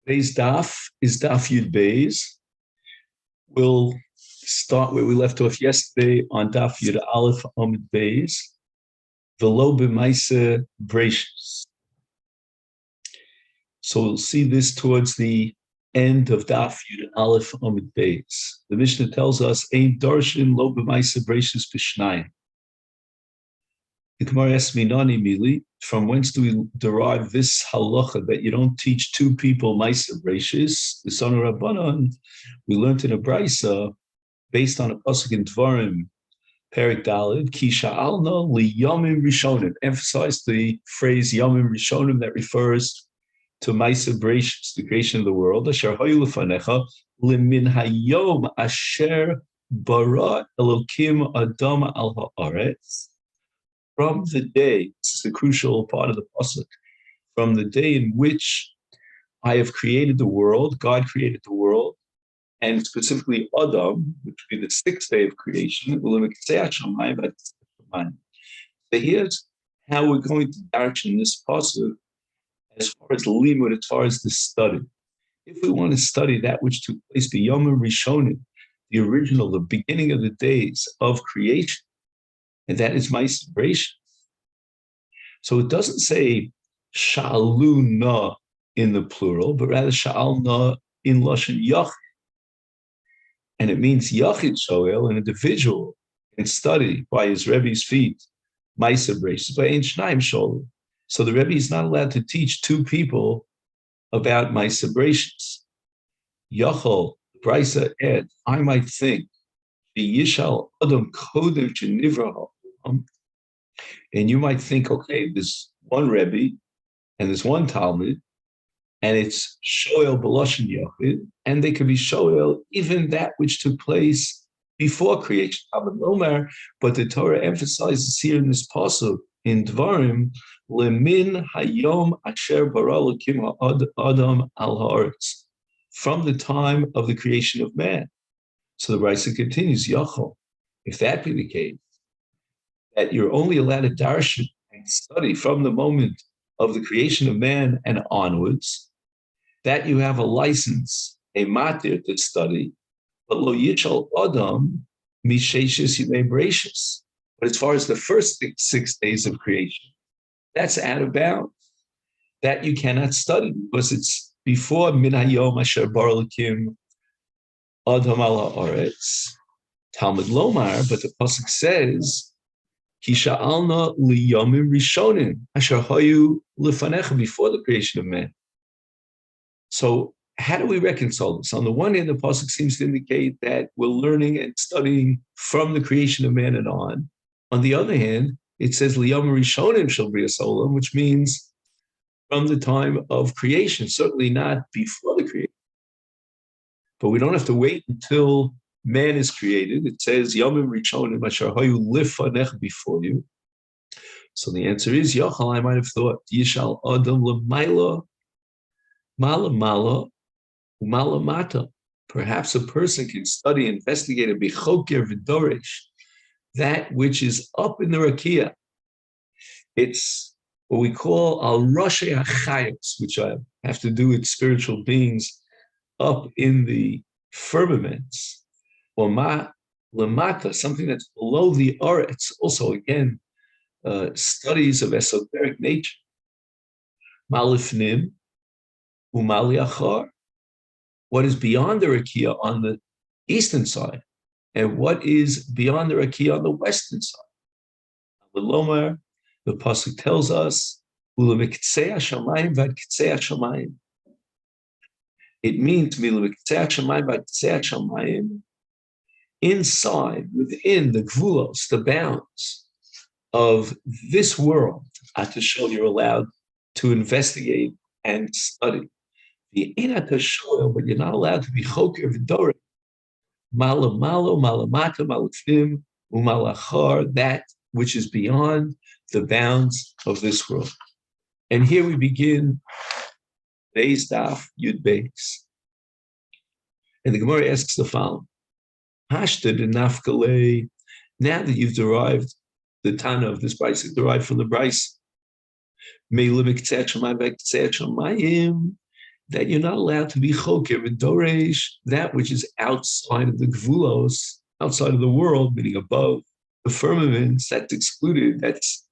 Today's daf is daf Yud Beis. We'll start where we left off yesterday on daf Yud Aleph Amud Beis. V'lo b'maisa breishis. So we'll see this towards the end of daf Yud Aleph Amud Beis. The Mishnah tells us, "Ein darshin lo b'maisa breishis b'shnayim." The Gemara asks me, "Nani mili?" From whence do we derive this halacha that you don't teach two people Maisa Breishis? The son of Rabbanon, we learned in a brisa based on a pasuk in Dvarim, Perik Daled, Ki sha'alna li Yomim Rishonim. Emphasize the phrase Yomim Rishonim that refers to Maisa Breishis, the creation of the world. Asher hayu lefanecha limin hayom asher bara Elokim Adam al haaretz. From the day, this is the crucial part of the pasuk, from the day in which I have created the world, God created the world, and specifically Adam, which would be the sixth day of creation. So here's how we're going to darshan this pasuk as far as limud, as far as the study. If we want to study that which took place b'yom rishonim, the original, the beginning of the days of creation, and that is Maisa Breishis. So it doesn't say sha'alu na in the plural, but rather sha'al na in lashon yachid. And it means yachid shoel, an individual can study by his Rebbe's feet Maisa Breishis, by ein shnayim shoel. So the Rebbe is not allowed to teach two people about Maisa Breishis. Yachol, Brisa Ed, I might think, the Yishal Adam Kodem Genivra. And you might think, okay, there's one Rebbe and there's one Talmud, and it's Shoel B'Lashon Yachid, and they could be Shoel even that which took place before creation. But the Torah emphasizes here in this pasuk in Dvarim, Lemin Hayom Asher Bara Elokim Adam al Haaretz, from the time of the creation of man. So the Brisa continues, Yachol, if that be the case, that you're only allowed to darshan and study from the moment of the creation of man and onwards, that you have a license, a matir to study, but lo yishal adam misheshis yimei breishis. But as far as the first 6 days of creation, that's out of bounds. That you cannot study because it's before min hayom asher bara Elokim Adam al haaretz. Talmud lomar, but the pasuk says, Ki sha'alna liyomim rishonim asher hayu lefanecha, before the creation of man. So how do we reconcile this? On the one hand, the pasuk seems to indicate that we're learning and studying from the creation of man and on. On the other hand, it says liyomim rishonim shel brias olam, which means from the time of creation, certainly not before the creation. But we don't have to wait until man is created. It says, Yomim Rishonim Asher Hayu Lifanech, before you. So the answer is, Yachal, I might have thought, Yishal Adam L'mayla, Mala Mala, Umala Mata. Perhaps a person can study, investigate, and be Choker V'dorish, that which is up in the Rakia. It's what we call Al Roshei HaChayos, which I have to do with spiritual beings up in the firmaments. Or ma lamata, something that's below the aretz. Also, again, studies of esoteric nature. Malifnim umali achar. What is beyond the rakia on the eastern side, and what is beyond the rakia on the western side. The Lomar, the pasuk tells us, ulamiktsei hashamayim vad ktsei hashamayim. It means ulamiktsei hashamayim vad ktsei hashamayim. Inside, within the gvulos, the bounds of this world, atashol, you're allowed to investigate and study. The inatashol, but you're not allowed to be choker v'dorek. Malamalo, malamata, malafnim, umalachar, that which is beyond the bounds of this world. And here we begin Beis Daf Yud Beis. And the Gemara asks the following. Hashted and nafkale, now that you've derived the Tana of this Brisa, derived from the Brisa, that you're not allowed to be choker v'doresh, that which is outside of the gvulos, outside of the world, meaning above the firmaments, that's excluded, that's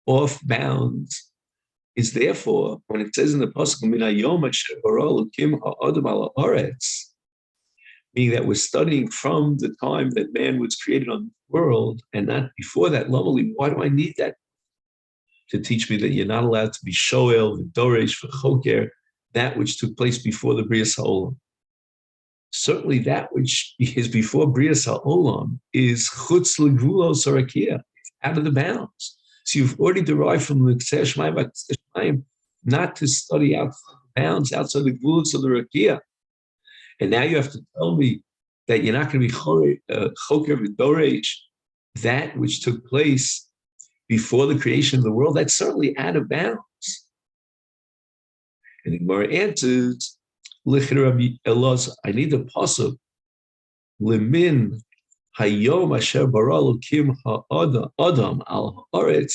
off bounds, is therefore, when it says in the Pasuk, Min hayom asher bara Elokim ha'adam al haaretz, meaning that we're studying from the time that man was created on the world and not before that. Lovely, why do I need that? To teach me that you're not allowed to be shoel, v'doresh, v'choker, that which took place before the Brias Ha'olam. Certainly that which is before Brias Ha'olam is chutz l'gvulos harakia, out of the bounds. So you've already derived from the Kseh Shemaim not to study outside the bounds, outside the gvulos of the rakia. And now you have to tell me that you're not going to be choker v'doresh, that which took place before the creation of the world. That's certainly out of bounds. And the Gemara answers, Rabbi Elazar, I need a pasuk, Lemin hayom asher bara Elokim ha'adam al haaretz,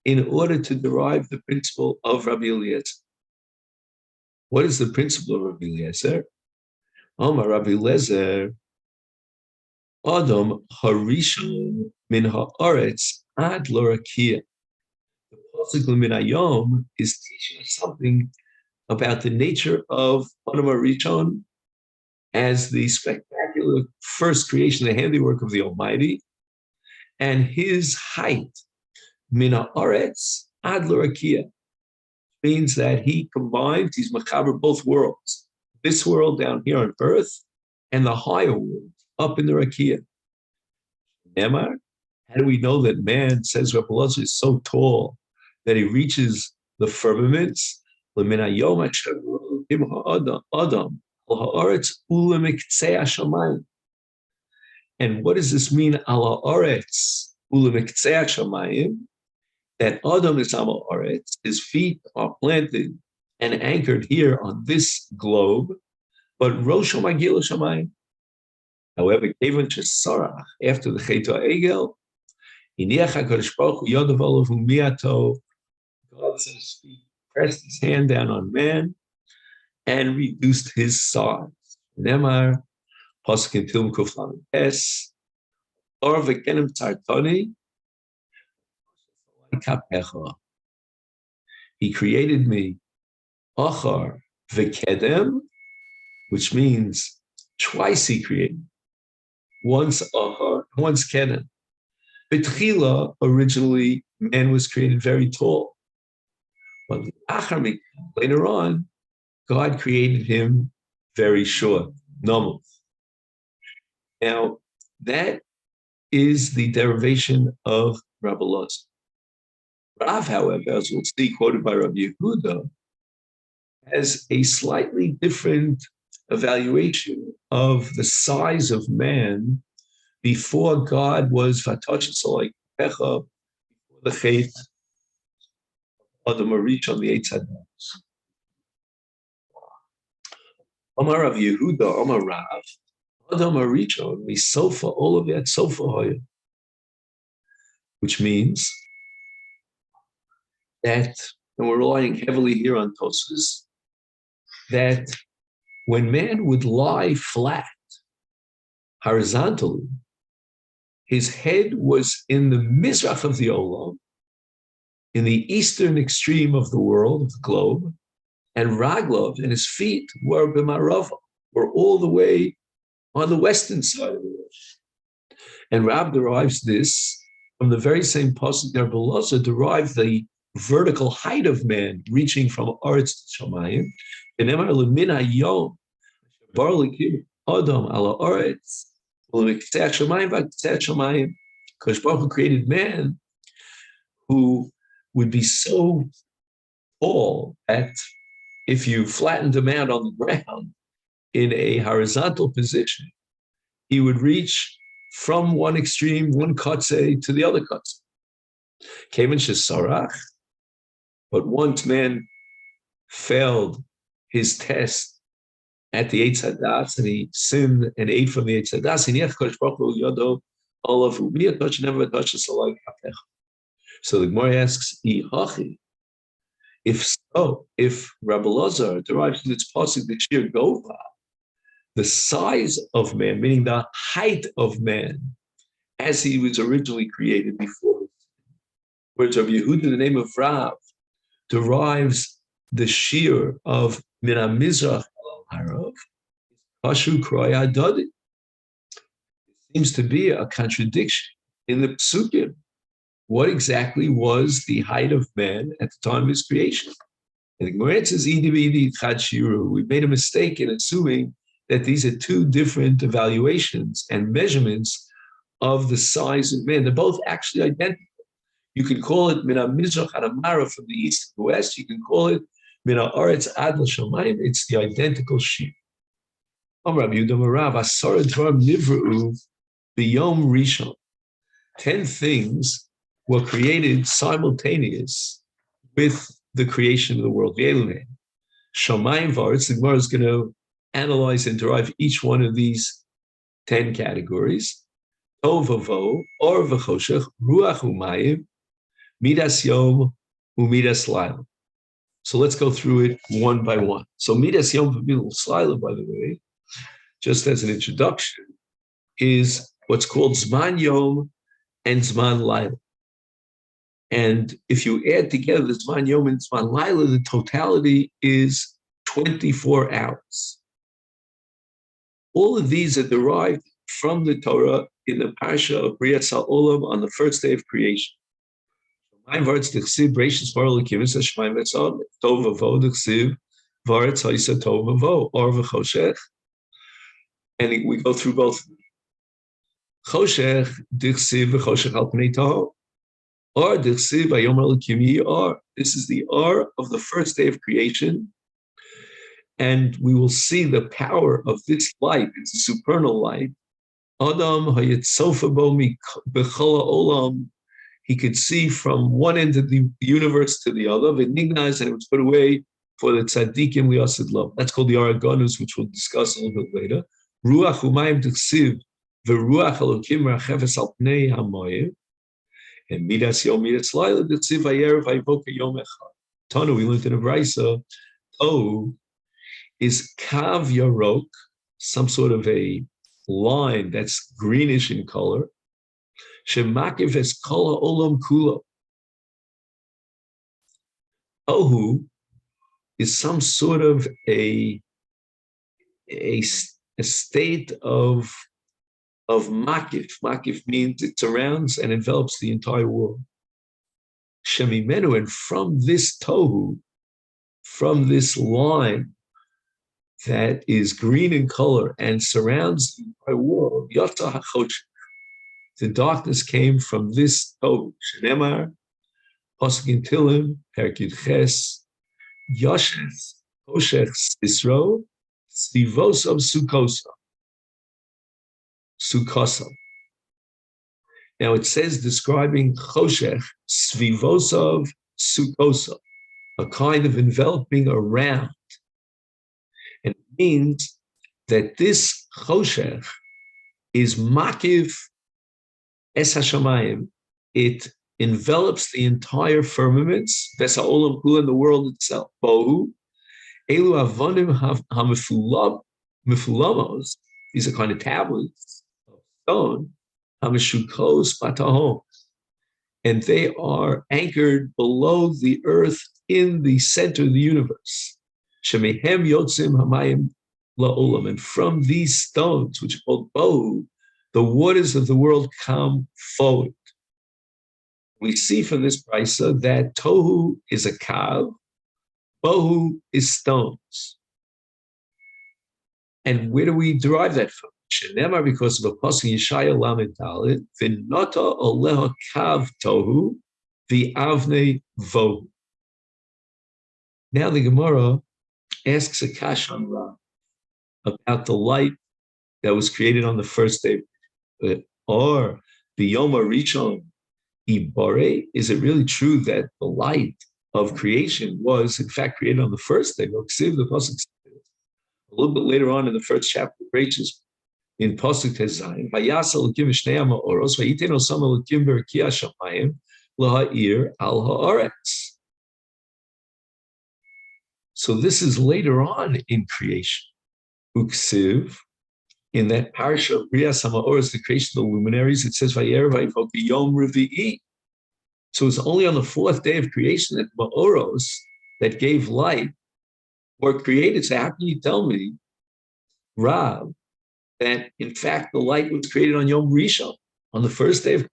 in order to derive the principle of Rabbi Eliezer. What is the principle of Rabbi Eliezer? Amar Rabbi Eliezer, Adam harishon min haaretz ad l'rakia. The pasuk Lemin hayom is teaching us something about the nature of Adam Harishon as the spectacular first creation, the handiwork of the Almighty, and his height, Mina Aretz Ad L'Rakia, means that he combines, he's machaber both worlds, this world down here on earth and the higher world up in the Rakia. Nemar, how do we know that man, says Rabbi Elazar, is so tall that he reaches the firmaments? And what does this mean? That Adam is Amal Aretz, his feet are planted and anchored here on this globe, but Rosho Magil Shamayim. However, Kevin Shesarach, after the Chet HaEgel, Iniach HaKadosh Baruch Hu Yodav Olav Miato, God set his feet, pressed his hand down on man, and reduced his size. Nemar, Pasuk in Tilm Kuflam Es, Or Vekenim Tartoni, Kapecha. He created me, Achar Vekedem, which means twice he created. Once Achar, once Kedem. Betchila, originally, man was created very tall. But later on, God created him very short, normal. Now, that is the derivation of Rabbi Elazar. Rav, however, as we'll see, quoted by Rabbi Yehuda, has a slightly different evaluation of the size of man before God was Vatosh Salai Pecha, before the Chet Adam Arish on the Eitz Hadas. Amar Rav Yehuda, Amar Rav, Adam Arishon, we sofa all of that sofa hoya, which means that, and we're relying heavily here on Tosfos, that when man would lie flat, horizontally, his head was in the Mizrach of the Olam, in the eastern extreme of the world, of the globe, and Raglov and his feet were b'marava, were all the way on the western side of the world. And Rab derives this from the very same pasuk that Rabbi Elazar derived the vertical height of man reaching from Aretz to Shamayim. And Emar Lemin Hayom, Bar Elokim Adam ala Aretz, U'Miktzeh Shamayim v'Ktzeh Shamayim. Because Baruch Hu created man who would be so tall that if you flattened him out on the ground in a horizontal position, he would reach from one extreme, one katzeh, to the other katzeh. Kevin Shesarach, but once man failed his test at the Eitz Hadas, and he sinned and ate from the Eitz Hadas, so the Gemara asks, If so, if Rabbi Lazar derives from its pasuk the sheer gova, the size of man, meaning the height of man, as he was originally created before. Whereas Rabbi Yehuda, in the name of Rav, derives the shear of Min HaMizrach Harav, Pashu Kroya Dodi. It seems to be a contradiction in the psukim. What exactly was the height of man at the time of his creation? And the Gemara says, we made a mistake in assuming that these are two different evaluations and measurements of the size of man. They're both actually identical. You can call it Min HaMizrach Ad HaMarav from the east to the west. You can call it Min HaAretz Ad L'Shamayim. It's the identical sheet. Rabbi Yehuda Marav, Asara Dvarim Nivra'u B'Yom Rishon. 10 things were created simultaneous with the creation of the world. Shamayim V'Aretz, the Gemara is going to analyze and derive each one of these 10 categories. Tov V'Vo, Or V'Choshech, Ruach U'Mayim, Midas Yom U'Midas Laila. So let's go through it one by one. So Midas Yom U'Midas Laila, by the way, just as an introduction, is what's called Zman Yom and Zman Laila. And if you add together the Zman Yom and Zman Laila, the totality is 24 hours. All of these are derived from the Torah in the Parsha of Briat Ha'olam on the first day of creation. And we go through both. Choshech dichsiv v'choshech al pnei tahor. Or dichsiv v'yom elokim yi or. This is the or of the first day of creation. And we will see the power of this light. It's a supernal light. Adam hayetzofa bo b'chol ha'olam. He could see from one end of the universe to the other. V'nignaz, and it was put away for the tzaddikim liasid love. That's called the Aragonus, which we'll discuss a little bit later. Ruach u'mayim dichsiv v'ruach elokim rachefes al pnei hamoyim. And midas yom midas laila dichsiv vayerev vayivoka yom echad. Tanu, we learned in a brayso, tohu is kav yarok, some sort of a line that's greenish in color. Shemakiv es kol ha'olam kulo. Tohu is some sort of a state of makif. Makif means it surrounds and envelops the entire world. Shemimenu, and from this tohu, from this line that is green in color and surrounds the entire world, yata hachosh. The darkness came from this tohu. Shenemar, Pasuk in Tilim, Perek Yud Ches, Yoshes, Choshech Sisro, Sivosam Sukkosam. Now it says describing Choshech, Svivosov Sukkosam, a kind of enveloping around. And it means that this Choshech is Makiv Es HaShamayim. It envelops the entire firmaments, Ves HaOlam Kula, and the world itself. Bohu, Elu Avonim HaMefulamos, these are kind of tablets of stone, HaMeshukos Batahom, and they are anchored below the earth in the center of the universe. Shemehem Yotzim Hamayim La'olam, and from these stones, which are called Bohu, the waters of the world come forward. We see from this brisa that tohu is a kav, bohu is stones. And where do we derive that from? Shenemar, because of a pasuk Yeshaya Lamed Dalet, v'nota oleha kav tohu, v'avnei vohu. Now the Gemara asks a kash on Rav about the light that was created on the first day. Or the Yom Rishon Ibare, is it really true that the light of creation was in fact created on the first day? The pasuk a little bit later on in the first chapter of Rachel, in pasuk Tezayin, Vayasal Elokim Shnei Ha'oros, Vayiten Osam Elokim B'Rekiah Shamayim L'Ha'ir Al Ha'aretz. So this is later on in creation. Uksiv, in that parsha of Bria Samaoros, the creation of the luminaries, it says Vayer Vayivok Yom Revi'i. So it's only on the fourth day of creation that Maoros, that gave light, were created. So how can you tell me, Rav, that in fact the light was created on Yom Rishon, on the first day of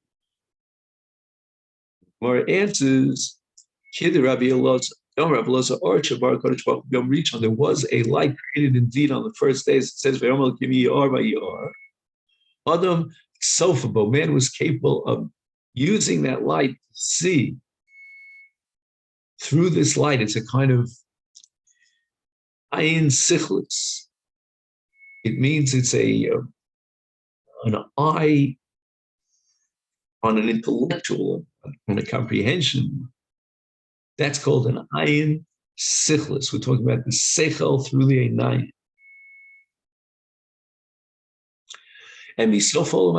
Gemara answers, Kid Rabbi Elazar, no, Rabbi Elazar, or Shabar Kodesh Baruch Yom Rishon, there was a light created indeed on the first day. It says, V'yom Elokim Yiyar V'yiyar. Adam Sofabo, man was capable of using that light to see through this light. It's a kind of ayin sichlis. It means it's an eye on an intellectual, on a comprehension. That's called an ayin sichlis. We're talking about the seichel through the einayim. And Misofo,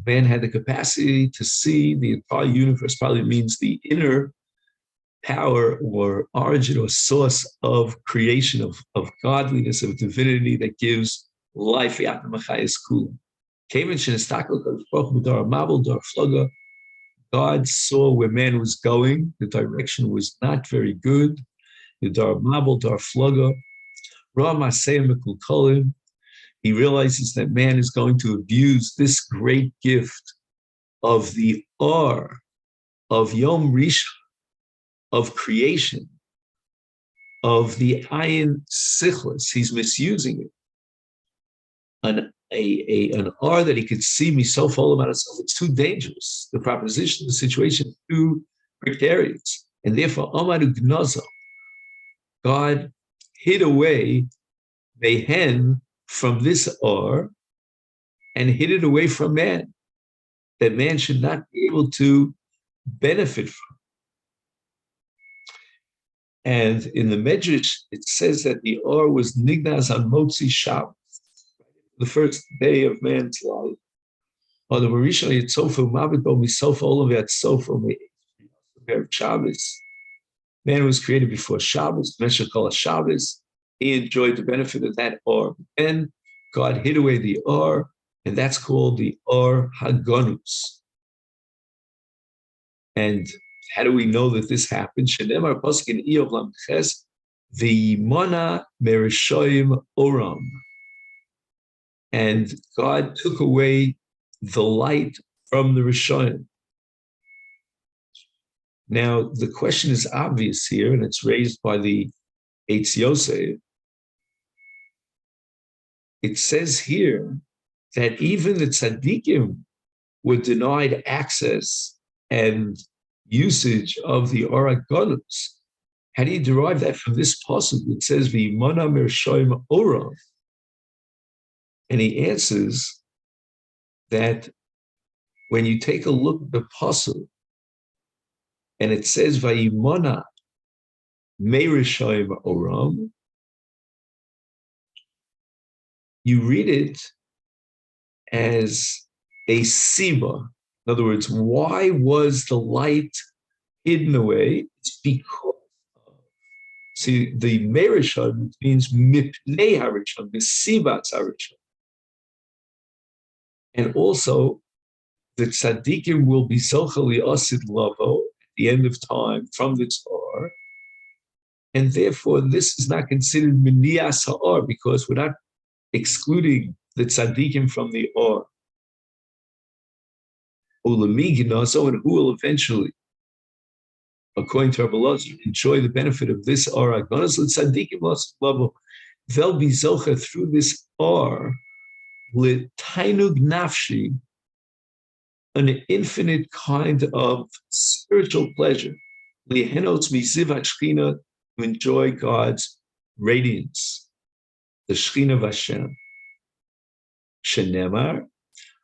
man had the capacity to see the entire universe. Probably means the inner power or origin or source of creation, of godliness, of divinity that gives life. God saw where man was going. The direction was not very good. He realizes that man is going to abuse this great gift of the Or, of Yom Rishon, of creation, of the ayin sichlis. He's misusing it. An R that he could see me so full about himself. It's too dangerous. The proposition, the situation is too precarious. And therefore, Amadu Gnaza, God hid away the hen from this R and hid it away from man, that man should not be able to benefit from. And in the Medrash, it says that the Or was Nignaz on Motzi Shabbos, the first day of man's life. On the Marisha Yitzofu Mabito Misofa Olav Yatzofu Shabbos. Man was created before Shabbos, Meshach Kol Shabbos. He enjoyed the benefit of that Or. Then God hid away the Or, and that's called the Or Hagonus. And how do we know that this happened? Shenemar Pasuk in Iyov Lamches, V'yimona Merishoim Oram. And God took away the light from the Rishonim. Now, the question is obvious here, and it's raised by the Eitz Yosef. It says here that even the tzaddikim were denied access and usage of the Or Hagonus. How do you derive that from this pasuk? It says, V'yimona Merishoim Oram. And he answers that when you take a look at the pasuk, and it says Vayimona Merishoim Oram, you read it as a siba. In other words, why was the light hidden away? It's because see, the Merishon means Mipnei Harishon, the Sibatz Harishon. And also, the tzaddikim will be zochali asid lavo at the end of time from the Torah, and therefore this is not considered minias ha'or because we're not excluding the tzaddikim from the or. Ulamiginaso, and who will eventually, according to Rabbi Elazar, enjoy the benefit of this or Hagonus, the tzaddikim asid lavo. They'll be zocha through this or l'tainug nafshi, an infinite kind of spiritual pleasure, to enjoy God's radiance, the Shechina of Hashem. Shenemar,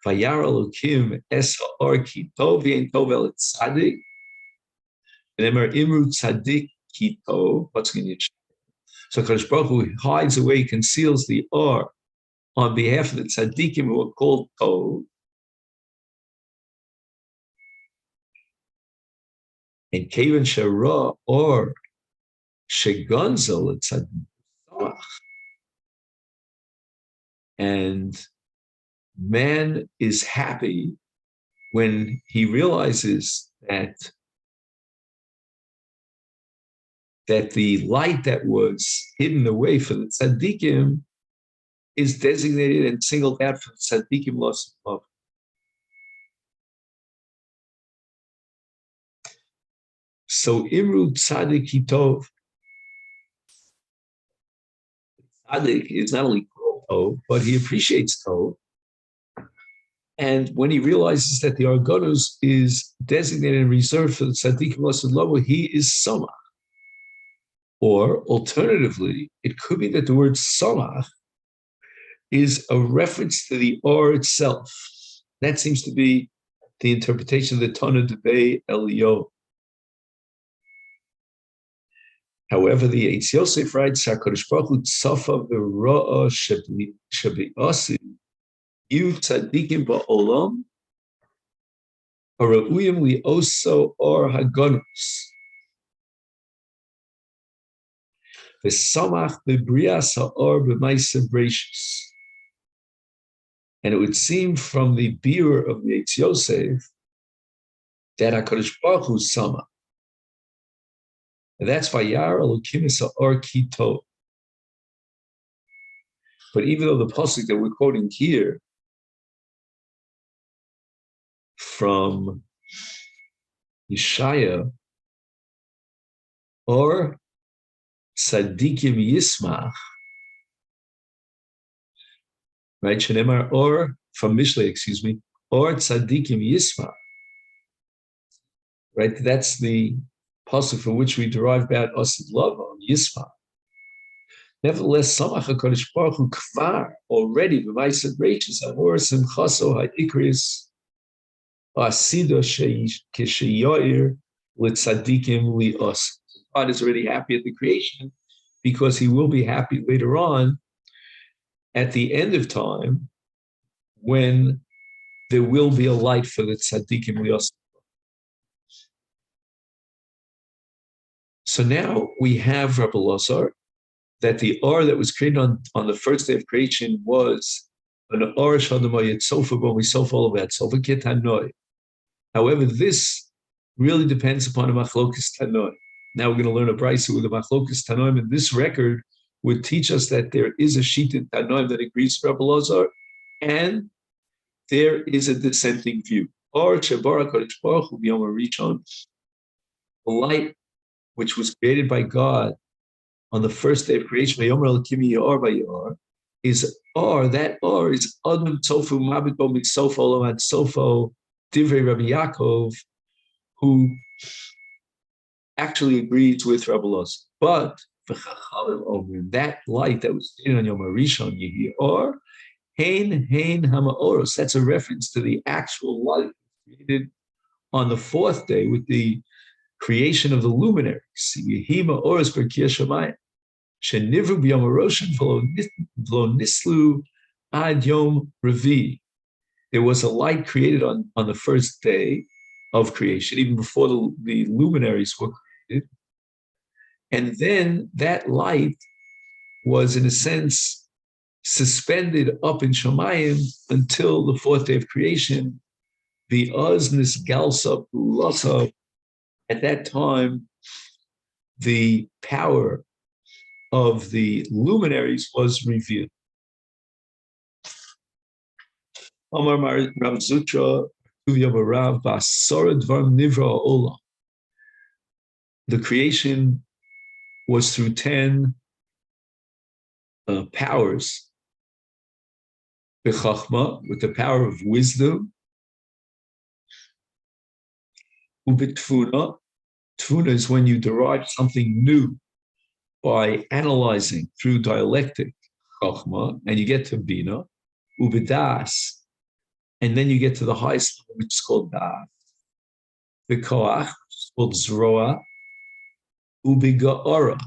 Vayar Elokim es ha'or ki tov v'yein tov el tzadik. Shenemar imru tzadik ki tov. What's going to change? So Kadosh Baruch Hu hides away, conceals the or on behalf of the tzaddikim who are called tov. And Kevin Shara or shegonzel tzaddik, and man is happy when he realizes that the light that was hidden away for the tzaddikim is designated and singled out for the tzaddikim lost love. So Imru Tzaddik Hitov, Tzaddik is not only called Tov, but he appreciates Tov. And when he realizes that the Argonos is designated and reserved for the Tzaddikim lost love, he is Samach. Or alternatively, it could be that the word Samach is a reference to the Or itself. That seems to be the interpretation of the Tana Debei Elio. However, the Eitz Yosef writes, HaKadosh Baruch Hu tzafa v'ro'a shebi'asi yu tzadikim ba'olam ha'ra'uyim li'oso or hagonus v'samach b'brias ha'or b'maisa brachus. And it would seem from the biur of the Eitz Yosef that HaKadosh Baruch Hu samach. And that's Vayar Elokim Or Kito. But even though the pasuk that we're quoting here from Yeshaya, or Tzadikim Yismach, right? Shenemar, or from Mishlei, excuse me, or Tzadikim Yismach, right? That's the pasuk from which we derive about Asid Love on Yismach. Nevertheless, Samach HaKadosh Baruch Hu Kvar already b'maisa brachus amor simchaso ha'ikris asido kesheyair litzadikim li'os. God is already happy at the creation because he will be happy later on at the end of time when there will be a light for the tzadikim li'os. So now we have Rabbi Lazar, that the Or that was created on the first day of creation was an Or Shadamayat Sofa, but we Sofa all of that, Sofa Ketanoi. However, this really depends upon a Machlokas Tanoi. Now we're going to learn a Brisa with a Machlokas Tanoim, and this record would teach us that there is a sheet in Tanoim that agrees with Rabbi Lazar, and there is a dissenting view. Or Shebara Kodesh Baruch Hu B'Yom HaRishon, the light which was created by God on the first day of creation, is Or, that Or is Adam Tofu Mabit Bo Miksofo Lomad Sofo Divrei Rabbi Yaakov, who actually agrees with Rabbi Lazar. But that light that was created on Yom HaRishon, Yehi Or, Hein Hamaoros, that's a reference to the actual light created on the fourth day with the creation of the luminaries. Yehima Oros Berkir Shamayim. Shenivru b'yom haroshin v'lo nislu ad yom revi. There was a light created on the first day of creation, even before the luminaries were created. And then that light was, in a sense, suspended up in Shamayim until the fourth day of creation. The Oznis Galsa Bulasa, at that time, the power of the luminaries was revealed. Amar Rav Zutra, the creation was through 10 powers. B'chachma, with the power of wisdom. Ubitfuna, tfuna is when you derive something new by analyzing through dialectic, chachma, and you get to bina. Ubidas, and then you get to the highest level, which is called das. V'koach, which is called zroa. Ubiga'ora.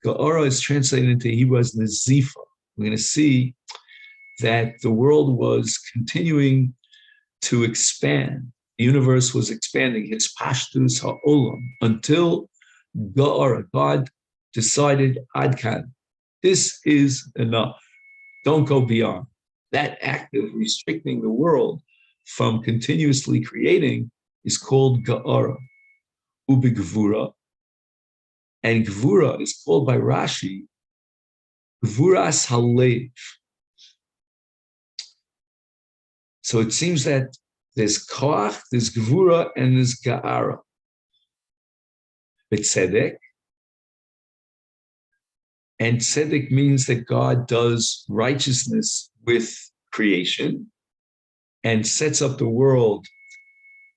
Ga'ora is translated into Hebrew as nazifa. We're going to see that the world was continuing to expand. The universe was expanding, his pashtus ha'olam, until Ga'ora, God decided, Adkan, this is enough. Don't go beyond. That act of restricting the world from continuously creating is called Ga'ara, Ubigvura. And Gvura is called by Rashi, Gvuras Halev. So it seems that there's Koach, there's Gvura, and there's Ga'ara. But Tzedek, and Tzedek means that God does righteousness with creation and sets up the world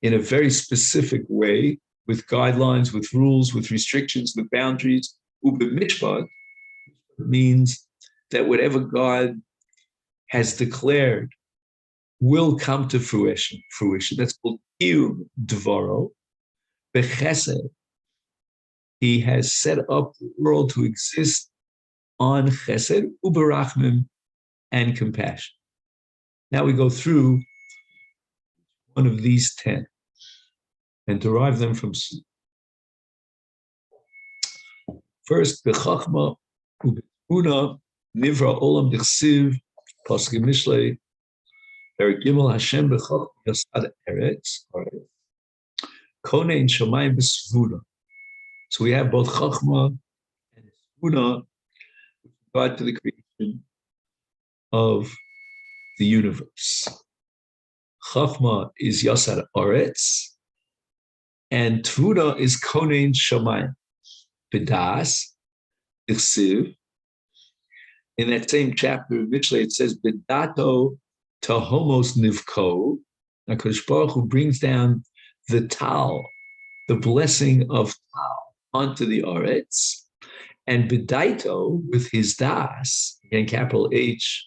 in a very specific way, with guidelines, with rules, with restrictions, with boundaries. Mishpat means that whatever God has declared will come to fruition. That's called Kiyum Devaro. Bechesed, he has set up the world to exist on Chesed, Uberachmim, and compassion. Now we go through one of these 10 and derive them from Suda. First, Bechachma Ubetuna Nivra Olam Dichsiv Pasuk Mishlei Gimel Hashem Bechachma Yasad Eretz Konein Shamayim B'Svuna. So we have both Chachma and Svuna with regard to the creation of the universe. Chachma is Yasad Eretz, and Tvuna is Konein Shamayim. B'das, Dichsiv. In that same chapter of Mishlei, it says, B'dato Tahomos Nivko. HaKadosh Baruch Hu brings down the Tal, the blessing of Tal, onto the Aretz. And B'daito, with his Das, again, capital H,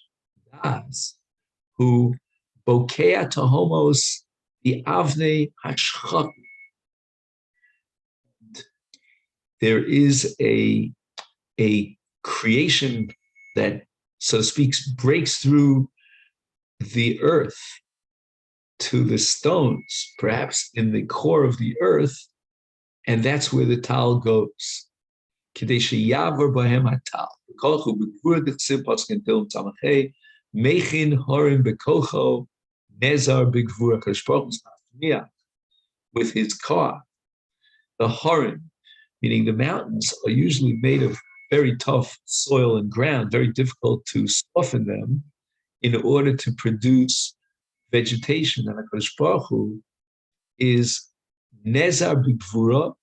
Das, who Bokea Tahomos, the Avnei Hashchak. There is a creation that, so to speak, breaks through the earth to the stones, perhaps in the core of the earth, and that's where the Tal goes. Kadesh Yavar Bahem HaTal. Kolchu B'Gvura D'Chsiv Pasuk Tilum Tamachei Mechin Horim B'Kocho Nezar B'Gvura. Kadosh Baruch Hu with his car, the Horim, meaning the mountains are usually made of very tough soil and ground, very difficult to soften them in order to produce vegetation. And HaKadosh Baruch Hu is Nezar B'Gvura,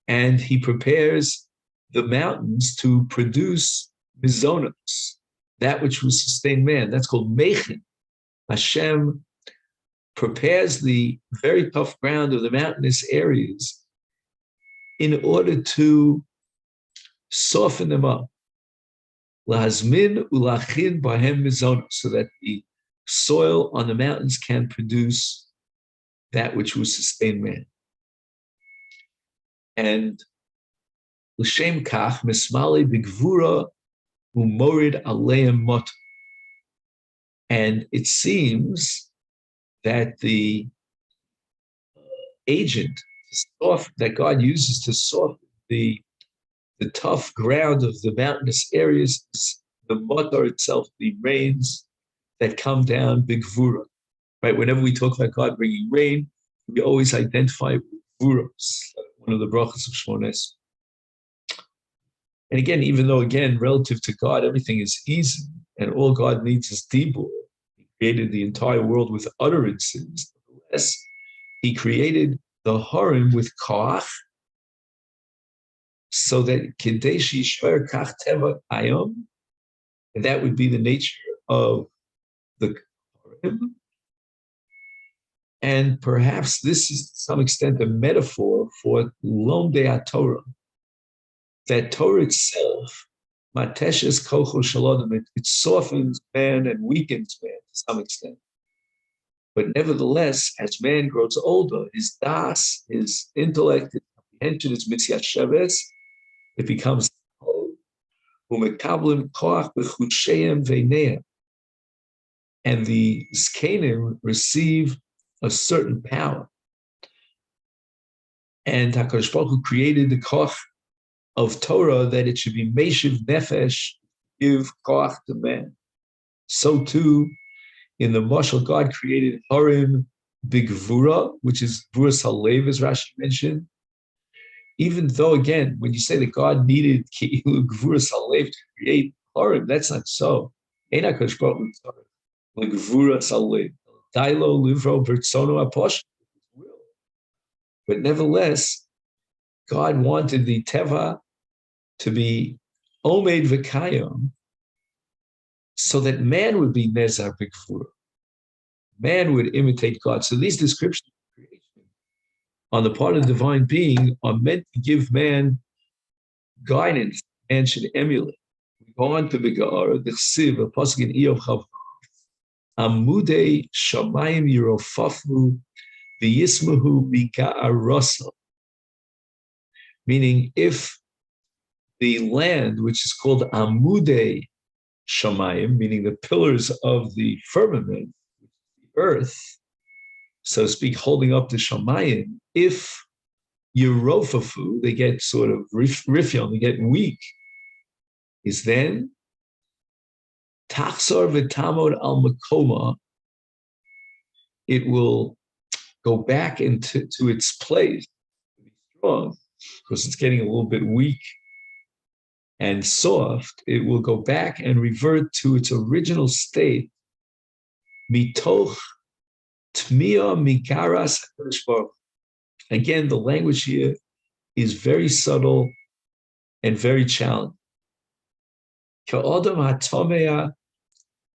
and he prepares the mountains to produce mizonos, that which will sustain man. That's called Mechin. Hashem prepares the very tough ground of the mountainous areas in order to soften them up. Lahazmin ulachin bahem mizonos, so that the soil on the mountains can produce that which will sustain man. And l'shem kach mismali b'gvura umorid aleim mot. And it seems that the agent that God uses to soften the tough ground of the mountainous areas is the motor itself, the rains that come down b'gvura. Right? Whenever we talk about God bringing rain, we always identify gvuros, one of the brachas of Shmones. And again, even though, again, relative to God, everything is easy, and all God needs is dibur. He created the entire world with utterances. Nevertheless, he created the Horim with koach, so that Kedeshi Shver Kach Teva Ayom, and that would be the nature of the Horim. And perhaps this is to some extent a metaphor for Lomdei Torah, that Torah itself, Mateshes Kocho Shalodim, it softens man and weakens man to some extent. But nevertheless, as man grows older, his das, his intellect, his comprehension, his mitzvah sheves, it becomes and the Zkanim receive a certain power. And HaKadosh Baruch Hu created the koch of Torah that it should be Meshiv Nefesh, give Koach to man. So too, in the Mashal, God created Harim Bigvura, which is Gvura Salev, as Rashi mentioned. Even though, again, when you say that God needed Gvura Salev to create Harim, that's not so. Gvura Salev. Dailo Livro Bertsono Aposh. But nevertheless, God wanted the Teva to be Omed V'Kayim, so that man would be Nezar B'Gvura. Man would imitate God. So these descriptions of creation on the part of the divine being are meant to give man guidance man should emulate. We go on to the Gemara, the Chsiv, a pasuk in Iyov Chav, Amudei Shamayim Yerofafu V'Yismahu Mika'arasa. Meaning, if the land, which is called Amudei Shamayim, meaning the pillars of the firmament, the earth, so to speak, holding up the Shamayim, if Yerofafu, they get sort of rifyon, they get weak, is then Tachsor v'tamod al makoma, it will go back into its place, to be strong, because it's getting a little bit weak and soft. It will go back and revert to its original state, mitoch tmiya migaras HaKadosh Baruch. Again, the language here is very subtle and very challenging. Ka'odam hatomea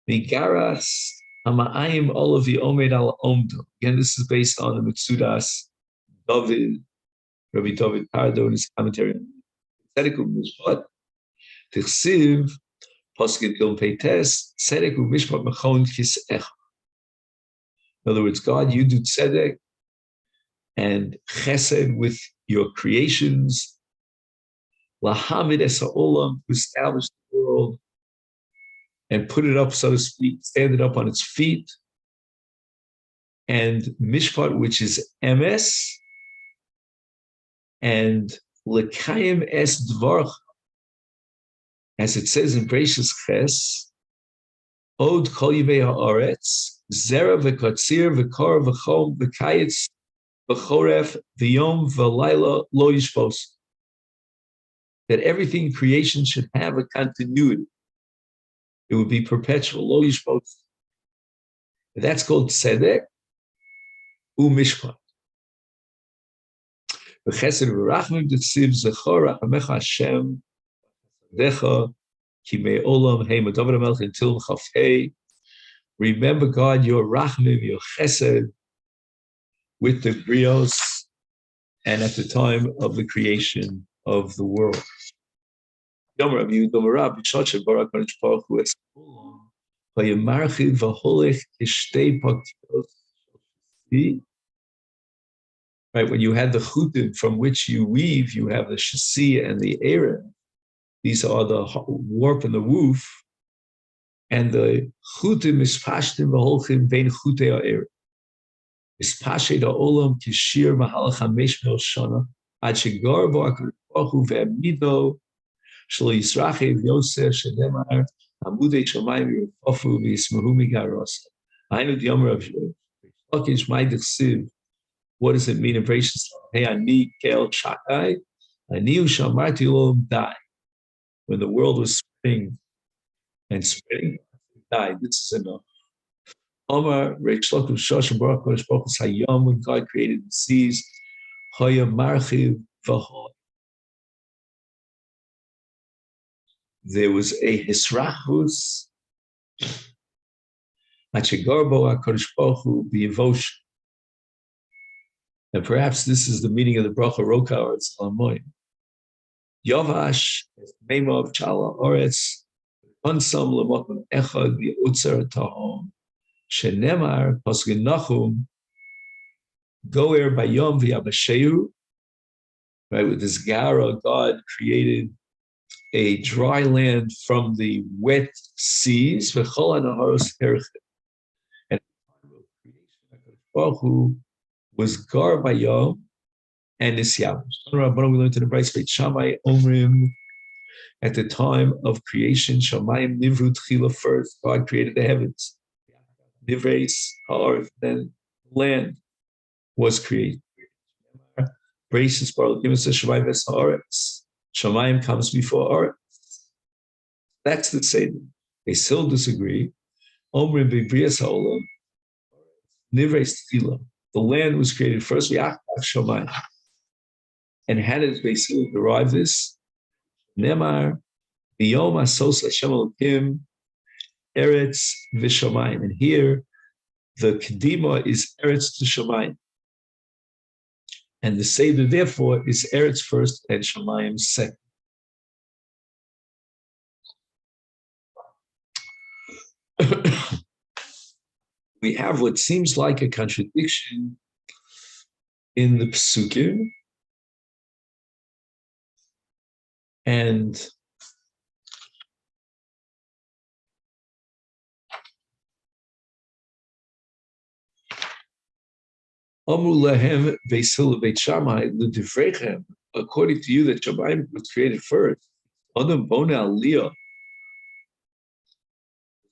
migaras hama'ayim olavi omed al omdo. Again, this is based on the Mitzudas David, Rabbi David Pardo, in his commentary on Tzedek u'Mishpat. Tichsiv Pasuk Gil Peites Tzedek u'Mishpat mechon kis'ech. In other words, God, you do tzedek and chesed with your creations, lahamid es ha'olam, to establish the world and put it up, so to speak, stand it up on its feet, and mishpat, which is emes, and lekayim es dvarch, as it says in Bereishis Ches, od kol yimei ha'aretz, zera v'katzir v'kor v'chom v'kayetz v'choref v'yom v'layla lo yishpos. That everything in creation should have a continuity. It would be perpetual, lo yishpos. That's called tzedek u'mishpat. V'chesed v'rachmim d'tziv zechor rachamech Hashem decha ki me'olam hei David HaMelech until chafei. Remember, God, your rachmim, your chesed, with the brios and at the time of the creation of the world. Right, when you had the chutim from which you weave, you have the shasi and the eren. These are the warp and the woof. And the chutim is pashtim v'holchim bein chutei ha'eret. Is pashed ha'olam kishir mahalach hamesh mil shana ad shegar bo HaKadosh Baruch Hu ve'amido shelo yisrachev yosef shenemar amudei shamayim yirofafu v'yismahu migaros. Hainu d'yomer of Lakish my dechsiv. What does it mean in Bereishis? Hey, ani kel shakai, ani ushamarti olam dai. When the world was spring and spring died, this is enough. Omar, Reish Lakum Shosh Baruch Kodesh Baruch Hayom, when God created the seas, Hoya Marchiv V'Hoy. There was a Hisrachus, Achegarbo HaKadosh Baruch Hu B'Yevosh. And perhaps this is the meaning of the Bracha Roka or Salamoyim. Yovash, Meimov Chala Oretz, Unsam L'Mokum Echad V'Yotzer Tahom. Shenemar Pasuk Nachum Goer Bayom V'Yabashehu. Right, with this Gara, God created a dry land from the wet seas. V'Chol HaNaharos Herchet. And the time of creation, Baruch Hu was Gar Bayom, and Nisyam. We learned in the Bryce Beit Shammai Omrim. At the time of creation, Shamayim Nivru Tchila first. God created the heavens. Nivreis Ha'aretz, then land was created. Braces Barlakim says Shamayim Ves Ha'aretz. Shamayim comes before Aretz. That's the Seder. They still disagree. Omrim B'Brias Ha'olam. Nivreis Tchila. The land was created first. Shamayim. And how did they still derive this? Nemar, Biyom Asos Hashem Elokim, Eretz V'Shamayim. And here, the Kedima is Eretz to Shamayim. And the Seder, therefore, is Eretz first and Shamayim second. We have what seems like a contradiction in the Psukim, and Amru Beis Hillel Beit Shammai L'Divrechem. According to you, that Shamayim was created first. Adam Bona Aliyah.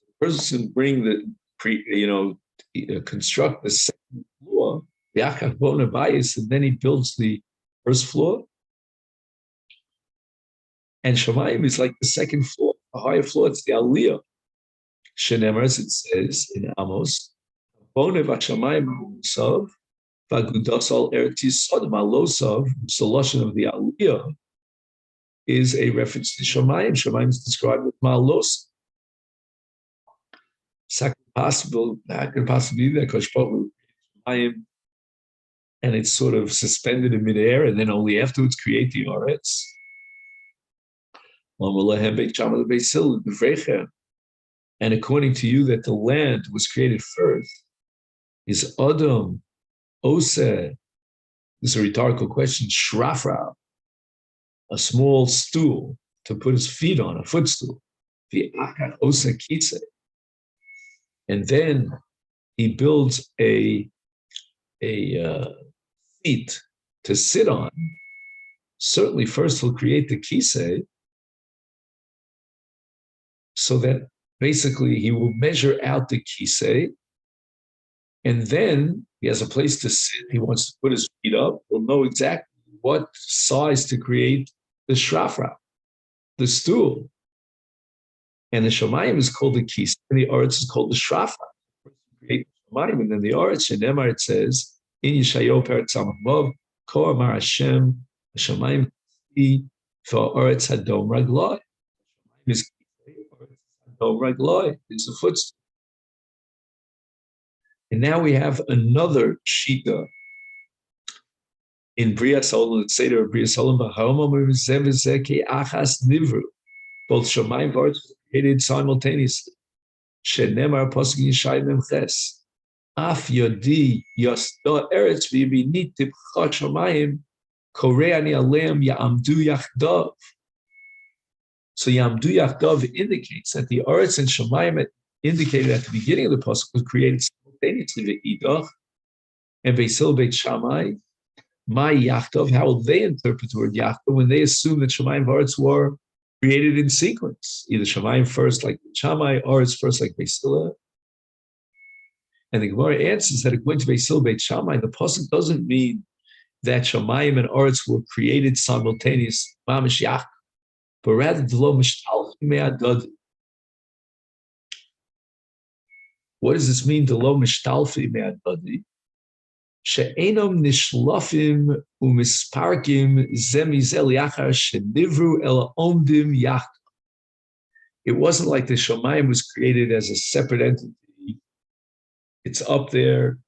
The person bring construct the second floor. Yachach Bona Bayis, and then he builds the first floor. And Shamayim is like the second floor, a higher floor. It's the Aliyah. Shenemar, as it says in Amos, Bona Vashamayim Sav. Vagudasal Eretz Yisod Malosav, solution of the Aliyah, is a reference to Shamayim. Shamayim is described with Malos. How could possibly be there? Because Shamayim, and it's sort of suspended in midair, and then only afterwards create the Eretz. And according to you, that the land was created first, is Adam. Ose, this is a rhetorical question, shrafra, a small stool to put his feet on, a footstool. Ose kitse. And then he builds a seat to sit on. Certainly first he'll create the kise, so that basically he will measure out the kise, and then he has a place to sit. He wants to put his feet up. He'll know exactly what size to create the shrafra, the stool. And the Shamayim is called the kis, and the Aretz is called the shrafra. Create the Shamayim, and then the Aretz, Shenemar, it says, in Yeshayahu Peret Samach Ko Amar Hashem, Shamayim Aretz Hadom Ragloi. Is Hadom Ragloi is the footstool. And now we have another shita in Brias Olam, the Seder of Brias Olam, Achas Nivru. Both Shamayim and Aretz were created simultaneously. Shenemar Pasuk Yishai Memches. Af Yodi Yasda Eretz V'Yimini Tibcha Shamayim Koreani Aleim Ya'amdu Yachdav. So Ya'amdu Yachdav indicates that the Aretz and Shamayim indicated at the beginning of the Pasuk was created simultaneously, the Idach and Beis Hillel Beit Shammai, my Yachtov. How will they interpret the word Yachtov when they assume that Shamayim and Aretz were created in sequence? Either Shamayim first like Shammai, Aretz first like Beis Hillel. And the Gemara answers that according to Beis Hillel Beit Shammai, the pasuk doesn't mean that Shamayim and Aretz were created simultaneously, mamish Yachtov, but rather the lo mishtalchim me'adad. What does this mean? The lo mishtalfi me'adadi. She'enam nishlafim umisparkim zemizel yachar shenivru ela omdim yachar. It wasn't like the Shamayim was created as a separate entity. It's up there,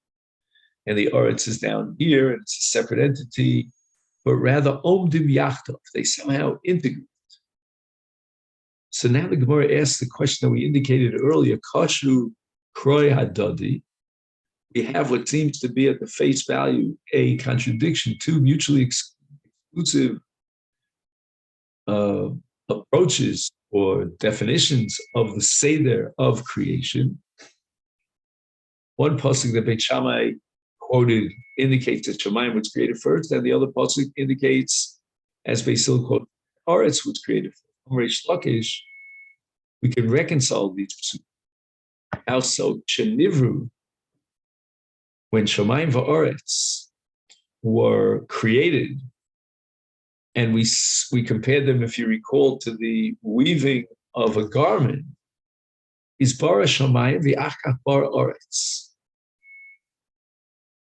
and the Aretz is down here, and it's a separate entity. But rather omdim yachar. They somehow integrate. So now the Gemara asks the question that we indicated earlier: Kashu Kroy Hadadi. We have what seems to be at the face value a contradiction, two mutually exclusive approaches or definitions of the Seder of creation. One pasuk that Beit Shammai quoted indicates that Shemayim was created first, and the other pasuk indicates, as Basil quoted, Aretz was created first. We can reconcile these two. How so? Shenivru, when Shemayim va'aretz were created, and we compared them, if you recall, to the weaving of a garment, is bara Shemayim v'achach bara aretz.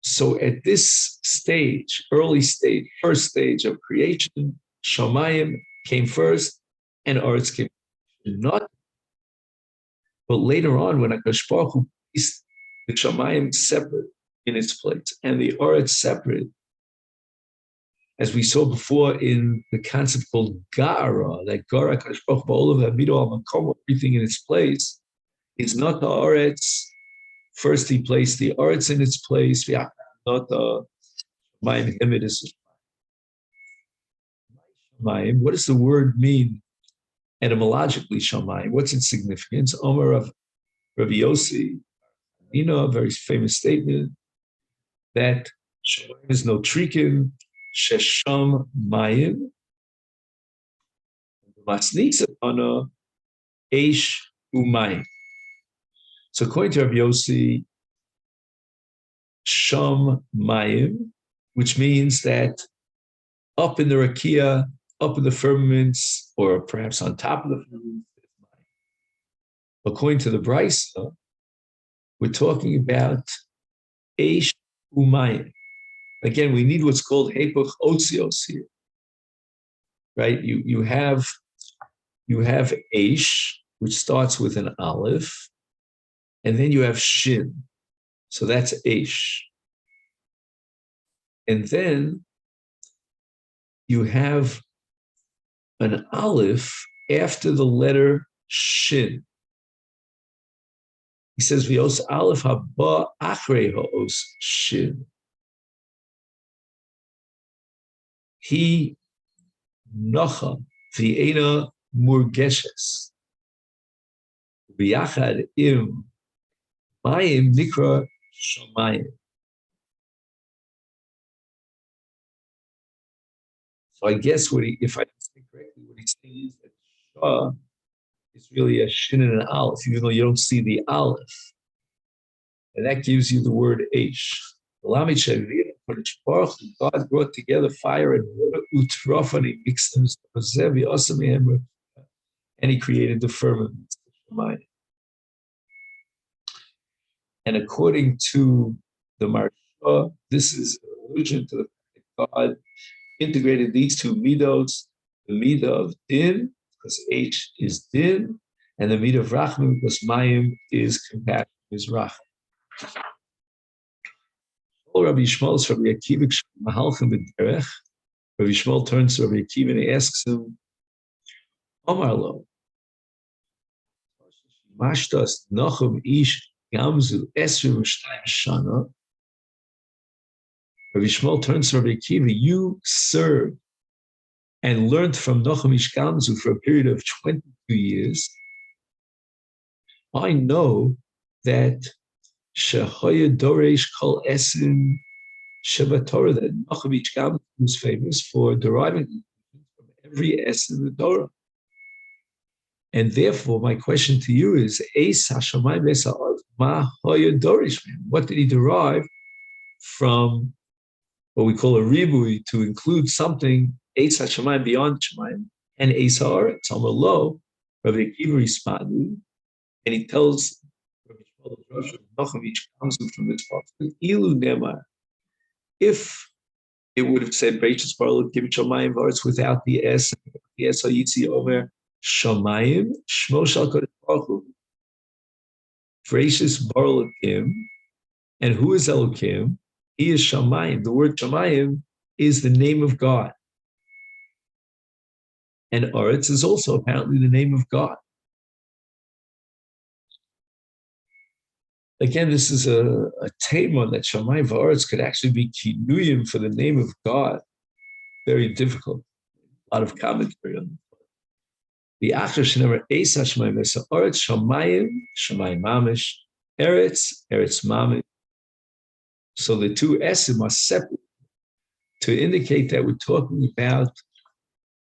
So at this stage, early stage, first stage of creation, Shemayim came first, and aretz came not. But later on, when HaKadosh Baruch Hu placed the Shemayim separate in its place and the aretz separate, as we saw before in the concept called Ga'ara, that Gara HaKadosh Baruch Hu all of that middle al-makom, everything in its place, it's not the aretz. First, he placed the aretz in its place, not the Shemayim Hemedis. What does the word mean etymologically, Shemayim? What's its significance? Omer of Rabbi Yossi, a very famous statement that Shemayim is no trikin, shesham mayim, masnitza ana eish umayim. So according to Rabbi Yossi, sham mayim, which means that up in the rakia, up in the firmaments, or perhaps on top of the firmaments, according to the Brisa, we're talking about eish umayim. Again, we need what's called hepuch otzios here, right? You have eish, which starts with an aleph, and then you have shin. So that's eish. And then you have an aleph after the letter shin. He says, V'os aleph haba achrei ha'os shin. He nocha v'ena murgeshes. V'yachad im mayim nikra shamayim. So I guess if I understand correctly, what he's saying is that Shah is really a shin and an aleph, even though you don't see the aleph. And that gives you the word Aish. God brought together fire and water, and he mixed them, and he created the firmament. And according to the Marsha, this is an allusion to the fact that God integrated these two midos, the midah of din, because H is din, and the midah of rachman, because mayim is compassion, is rachman. Rabbi Yishmael, Rabbi Akiva, Mahalchem b'derech. Rabbi Yishmael turns to Rabbi Akiva and he asks him, Omar lo, mashtas nachum ish gamzu esrim v'shtayim shana. Rabbi Yishmael turns to Rabbi Akiva, you served and learned from Nachum ish gamzu for a period of 22 years. I know that Shehoya Doresh Kol Esin Sheba Torah, that Nachum ish gamzu was famous for deriving from every essence of the Torah. And therefore, my question to you is, what did he derive from what we call a ribui, to include something, Eis HaShamayim, beyond Shamayim, and Eis HaAretz, Amar lo, Rabbi Akiva responded, and he tells Rabbi Shmuel Nachum ish gamzu from this passage, Ilu Nemar, if it would have said Beishas Barlut Givit Shamayim V'Aretz without the S Hayitzi Omer Shamayim Shmo Shal Kodesh Baruch Hu Beishas Barlukim, and who is Elokim? He is Shamayim. The word Shamayim is the name of God, and Aretz is also apparently the name of God. Again, this is a tema that Shamayim V'Aretz could actually be kinuyim for the name of God. Very difficult. A lot of commentary on it. The Achar Shenemer Eis HaShamayim V'Sa Aretz Shamayim, Shamayim Mamish, Eretz, Eretz Mamish. So the two esim are separate to indicate that we're talking about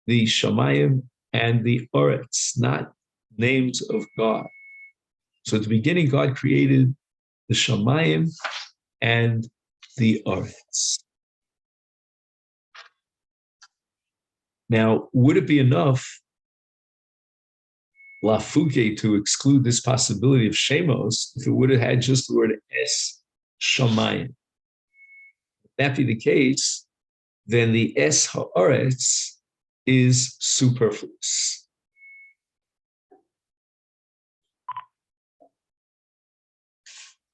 the Shamayim and the Oretz, not names of God. So at the beginning, God created the Shamayim and the Oretz. Now, would it be enough, lafuke, to exclude this possibility of Shemos if it would have had just the word es Shamayim? If that be the case, then the es haaretz is superfluous.